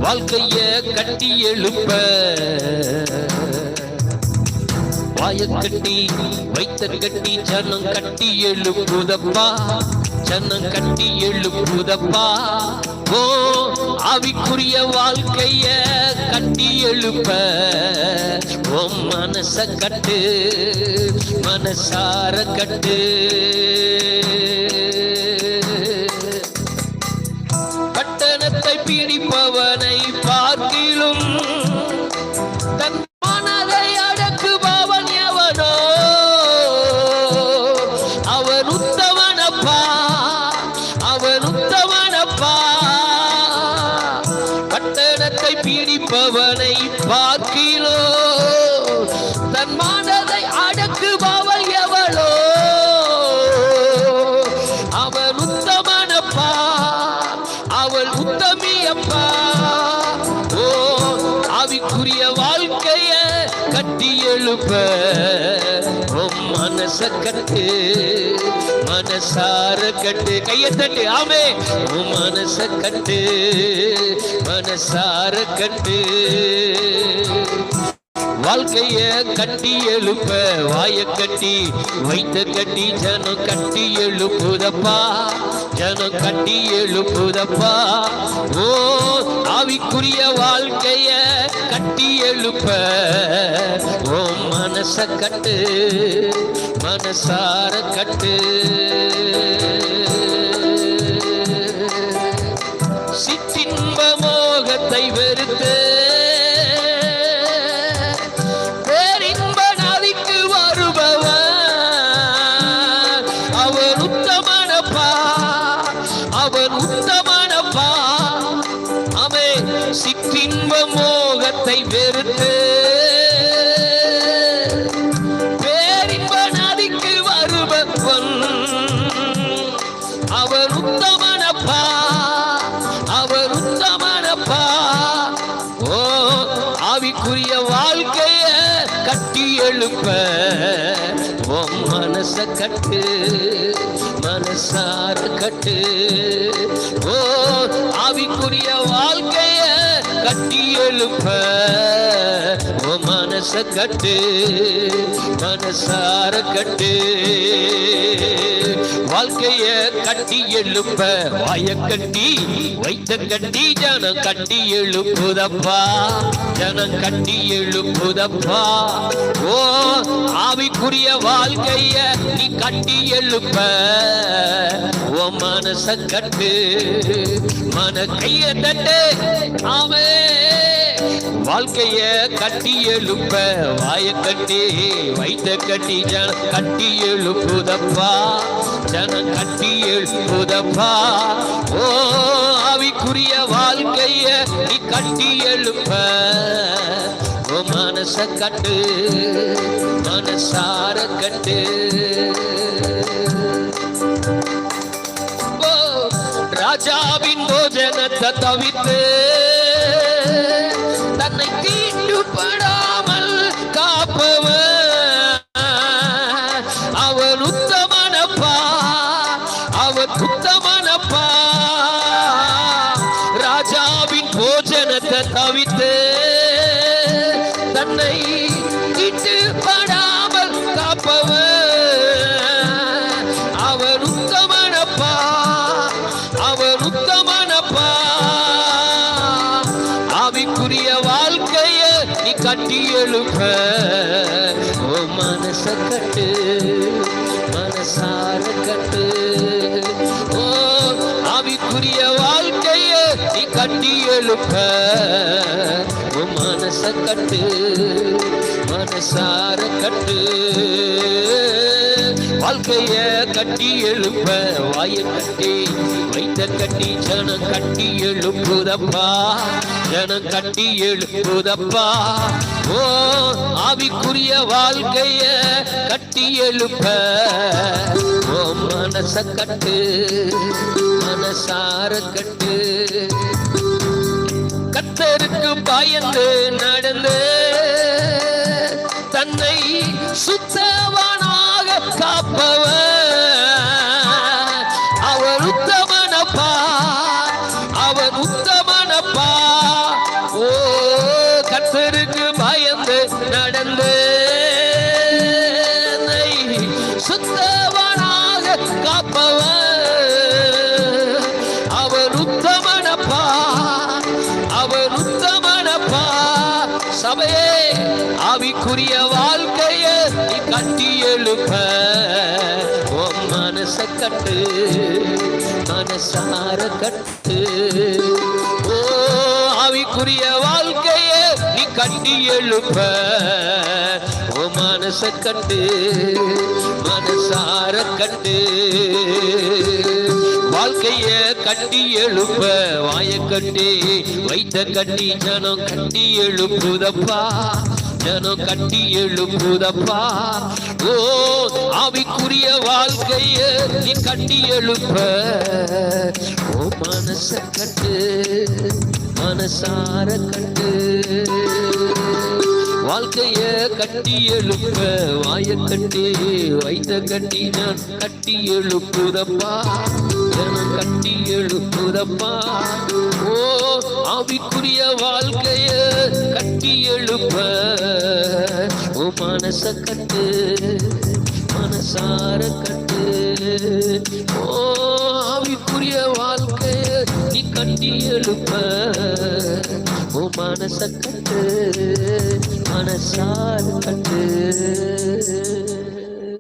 வாழ்க்கைய கட்டி எழுப்ப வாய கட்டி வைத்த கட்டி ஜனம் கட்டி எழுப்புதப்பா, ஜனம் கட்டி எழுப்புதப்பா. ஓ ஆவிக்குரிய வாழ்க்கைய கட்டி எழுப்ப ஓ மனச கட்டு, மனசார கட்டு. பட்டணத்தை பிடிப்பவனை பார்க்கிலும் தன் மனதை அடக்குபவன் எவனோ அவன் உத்தமனப்பா, அவன் உத்தமனப்பா. பட்டணத்தை பிடிப்பவனை பார்க்கிலோ தன் மனதை அடக்குபவன் எவளோ அவன் உத்தமனப்பா, அவள் உத்தமியப்பா. ஓ ஆவிக்குரிய வாழ்க்கைய கட்டி எழுப்ப ஓ மனச கட்டு, மனசார கட்டு. கையை தட்டு ஆமே. ஓ மனச கட்டு, மனசார கட்டு. வாழ்க்கைய கட்டி எழுப்ப வாய கட்டி வைத்த கட்டி ஜனம் கட்டி எழுப்புதப்பா, ஜனம் கட்டி எழுப்புதப்பா. ஓ ஆவிக்குரிய வாழ்க்கைய கட்டி எழுப்ப ஓ மனச கட்டு, மனசார கட்டு. சிற்றின்ப மோகத்தை வெறுத்து சிற்றின்ப மோகத்தை வெறுத்து பேரின்ப நதிக்கு வருபவன் அவர் உத்தமனப்பா, அவர் உத்தமனப்பா. ஓ ஆவிக்குரிய வாழ்க்கைய கட்டி எழுப்ப ஓ மனச கட்டு, மனசார கட்டு. ஓ ஆவிக்குரிய வாழ்க்கைய கட்டி எழுப்ப ஓ மனச கட்டு, மனசார கட்டு. வாழ்க்கைய கட்டி எழுப்ப வாய கட்டி வைத்த கட்டி ஜனம் கட்டி எழுப்புதப்பா, ஜனம் கட்டி எழுப்புதப்பா. ஓ ஆவிக்குரிய வாழ்க்கைய நீ கட்டி எழுப்ப ஓ மனச கட்டு, மன கைய தட்டு ஆமே. வாழ்க்கைய கட்டி எழுப்ப வாய கட்டி வைத்த கட்டி ஜனம் கட்டி எழுப்புதப்பா, ஜனம் கட்டி எழுப்புதப்பா. ஓ ஆவிக்குரிய வாழ்க்கைய நீ கட்டி எழுப்ப ஓ மனச கட்டு, மனசார கட்டு. ஓ ராஜாவின் போஜனத்தை தவித்து தன்னை தீட்டுப்படாமல் காப்பவன் அவன் உத்தமனப்பா, அவன் உத்தமனப்பா. ராஜாவின் போஜனத்தை தவித்து தன்னை தீட்டுப்படாமல் காப்பவன் அவன் உத்தமனப்பா, அவன் உத்தமனப்பா. ஆவிக்குரிய வாழ்க்கைய நீ கட்டி எழுப்ப ஓ மனச கட்டு, மனசார கட்டு. ஓ ஆவிக்குரிய வாழ்க்கைய நீ கட்டி எழுப்ப ஓ மனச கட்டு, மனசார கட்டு. வாழ்க்கைய கட்டி எழுப்ப வாய கட்டி வைத்த கட்டி ஜனம் கட்டி எழுப்புதப்பா, ஜனம் கட்டி எழுப்புதப்பா. ஓ ஆவிக்குரிய வாழ்க்கைய கட்டி எழுப்ப ஓ மனச கட்டு, மனசார கட்டு. கர்த்தருக்கு பயந்து நடந்து தன்னை சுத்தவனாக காப்பவர் அவர் உத்தமனப்பா, காப்பவன் அவன் உத்தமனப்பா, அவன் உத்தமனப்பா. சபையே, ஆவிக்குரிய வாழ்க்கைய நீ கட்டி எழுப்ப உன் மனச கட்டு, மனசார கட்டு. ஓ, ஆவிக்குரிய வாழ்க்கைய நீ கட்டி எழுப்ப உன் மனச கட்டு, மனசார கட்டு. வாழ்க்கைய கட்டி எழுப்ப வாய கட்டி வைத்த கட்டி ஜனம் கட்டி எழுப்புதப்பா, ஜனம் கட்டி எழுப்புதப்பா. ஓ, ஆவிக்குரிய வாழ்க்கைய நீ கட்டி எழுப்ப ஓ மனச கட்டு, மனசார கட்டு. வாழ்க்கைய கட்டி எழுப்ப வாய கட்டி வைத்த கட்டி நான் கட்டி எழுப்புதப்பா, ஜனம் கட்டி எழுப்புதப்பா. ஓ, ஆவிக்குரிய வாழ்க்கைய கட்டி எழுப்ப ஓ மனச கட்டு, மனசார கட்டு. ஓ, ஆவிக்குரிய வாழ்க்கைய நீ கட்டி எழுப்ப ஓ மனச கட்டு, மனசார கட்டு.